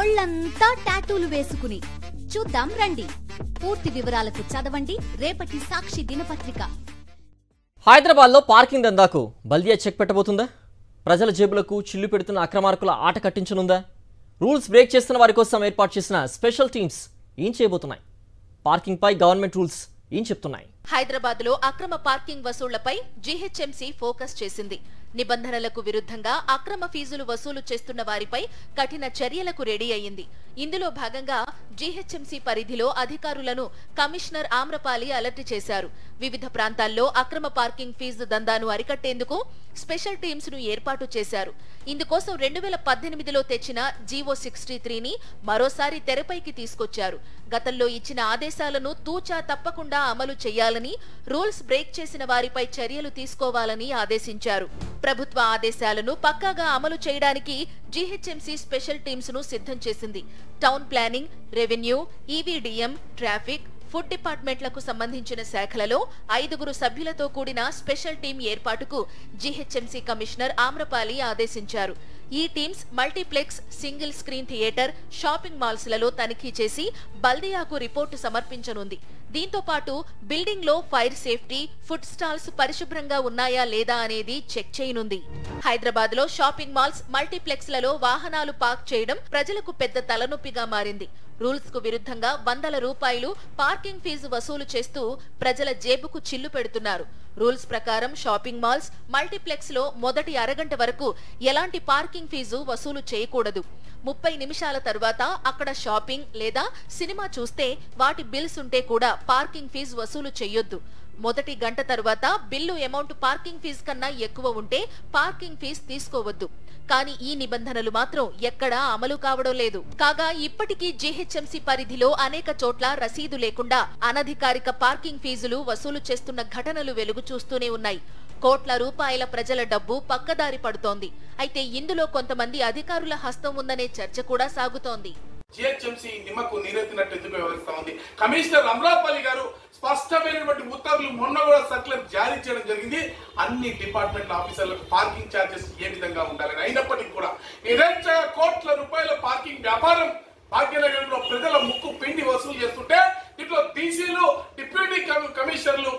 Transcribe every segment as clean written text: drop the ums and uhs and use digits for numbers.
ఒళ్ళంతా టాటూలు వేసుకుని చూద్దాం రండి. పూర్తి వివరాలకు చదవండి రేపటి సాక్షి దినపత్రిక. హైదరాబాద్ లో పార్కింగ్ దందాకు బల్దియా చెక్ పెట్టబోతుందా? ప్రజల జేబులకు చిల్లు పెడుతున్న అక్రమార్కుల ఆట కట్టించనుందా? రూల్స్ బ్రేక్ చేస్తున్న వారి కోసం ఏర్పాటు చేసిన స్పెషల్ టీమ్స్ ఏం చేయబోతున్నాయి? పార్కింగ్ పై గవర్నమెంట్ రూల్స్ ఏం చెప్తున్నాయి? హైదరాబాద్ లో అక్రమ పార్కింగ్ వసూళ్లపై జీహెచ్ఎంసీ ఫోకస్ చేసింది. నిబంధనలకు విరుద్ధంగా అక్రమ ఫీజులు వసూలు చేస్తున్న వారిపై కఠిన చర్యలకు రెడీ అయ్యింది. ఇందులో భాగంగా జీహెచ్ఎంసీ పరిధిలో అధికారులను కమిషనర్ ఆమ్రపాలి అలర్ట్ చేశారు. వివిధ ప్రాంతాల్లో అక్రమ పార్కింగ్ ఫీజు దందాను అరికట్టేందుకు స్పెషల్ టీమ్స్ ను ఏర్పాటు చేశారు. ఇందుకోసం 2018లో తెచ్చిన జీవో 63ని మరోసారి తెరపైకి తీసుకొచ్చారు. గతంలో ఇచ్చిన ఆదేశాలను తూచా తప్పకుండా అమలు చేయాలని, రూల్స్ బ్రేక్ చేసిన వారిపై చర్యలు తీసుకోవాలని ఆదేశించారు. ప్రభుత్వ ఆదేశాలను పక్కాగా అమలు చేయడానికి జీహెచ్ఎంసీ స్పెషల్ టీమ్స్ ను సిద్ధం చేసింది. Town planning, revenue, EVDM, traffic, food డిపార్ట్మెంట్లకు సంబంధించిన శాఖలలో 5 సభ్యులతో కూడిన స్పెషల్ టీం ఏర్పాటుకు జీహెచ్ఎంసీ కమిషనర్ ఆమ్రపాలి ఆదేశించారు. ఈ teams multiplex, single screen theatre, shopping malls లలో తనిఖీ చేసి బల్దియాకు రిపోర్టు సమర్పించనుంది. దీంతో పాటు బిల్డింగ్ లో ఫైర్ సేఫ్టీ, ఫుడ్ స్టాల్స్ పరిశుభ్రంగా ఉన్నాయా లేదా అనేది చెక్ చేయనుంది. హైదరాబాద్ లో షాపింగ్ మాల్స్, మల్టీప్లెక్స్ లలో వాహనాలు పార్క్ చేయడం ప్రజలకు పెద్ద తలనొప్పిగా మారింది. రూల్స్ కు విరుద్ధంగా వందల రూపాయలు పార్కింగ్ ఫీజు వసూలు చేస్తూ ప్రజల జేబుకు చిల్లు పెడుతున్నారు. రూల్స్ ప్రకారం షాపింగ్ మాల్స్, మల్టీప్లెక్స్ లో మొదటి అరగంట వరకు ఎలాంటి పార్కింగ్ ఫీజు వసూలు చేయకూడదు. 30 నిమిషాల తరువాత అక్కడ షాపింగ్ లేదా సినిమా చూస్తే వాటి బిల్స్ ఉంటే కూడా పార్కింగ్ ఫీజు వసూలు చేయొద్దు. మొదటి గంట తరువాత బిల్లు అమౌంట్ పార్కింగ్ ఫీజు కన్నా ఎక్కువ ఉంటే పార్కింగ్ ఫీజు తీసుకోవద్దు. కానీ ఈ నిబంధనలు మాత్రం ఎక్కడా అమలు కావడం లేదు. కాగా ఇప్పటికీ జీహెచ్ఎంసీ పరిధిలో అనేక చోట్ల రసీదు లేకుండా అనధికారిక పార్కింగ్ ఫీజులు వసూలు చేస్తున్న ఘటనలు వెలుగు చూస్తూనే ఉన్నాయి. కోట్ల రూపాయల ప్రజల డబ్బు పక్కదారి పడుతోంది. అయితే ఇందులో కొంతమంది అధికారుల హస్తం ఉందనే చర్చ కూడా సాగుతోంది. జీహెచ్ఎంసీ నిమ్మకు నీరెత్తినట్టు ఎందుకు వ్యవహరిస్తా ఉంది? కమిషనర్ అమరాపల్లి గారు స్పష్టమైనటువంటి ఉత్తర్వులు మొన్న కూడా సర్క్యులర్ జారీ చేయడం జరిగింది. అన్ని డిపార్ట్మెంట్ ఆఫీసర్లకు పార్కింగ్ ఛార్జెస్ ఏ విధంగా ఉండాలని. అయినప్పటికీ కూడా కోట్ల రూపాయల పార్కింగ్ వ్యాపారం భాగ్యనగరంలో ప్రజల ముక్కు పిండి వసూలు చేస్తుంటే దీంట్లో డీసీలు, డిప్యూటీ కమిషనర్లు,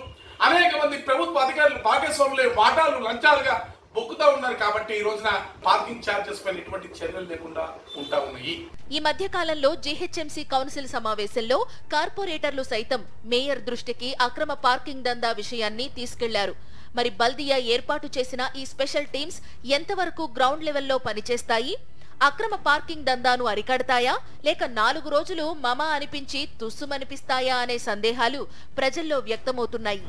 అనేక మంది ప్రభుత్వ అధికారులు భాగస్వాములే వాటాలు లంచాలుగా బొక్కుతా ఉన్నారు. కాబట్టి ఈ రోజున పార్కింగ్ ఛార్జెస్ పైన ఎటువంటి చర్యలు లేకుండా ఉంటా ఉన్నాయి. ఈ మధ్య కాలంలో జీహెచ్ఎంసీ కౌన్సిల్ సమావేశంలో కార్పొరేటర్లు సైతం మేయర్ దృష్టికి అక్రమ పార్కింగ్ దందా విషయాన్ని తీసుకెళ్లారు. మరి బల్దియా ఏర్పాటు చేసిన ఈ స్పెషల్ టీమ్స్ ఎంతవరకు గ్రౌండ్ లెవెల్లో పనిచేస్తాయి? అక్రమ పార్కింగ్ దందాను అరికడతాయా, లేక 4 రోజులు మమ అనిపించి తుస్సుమనిపిస్తాయా అనే సందేహాలు ప్రజల్లో వ్యక్తమవుతున్నాయి.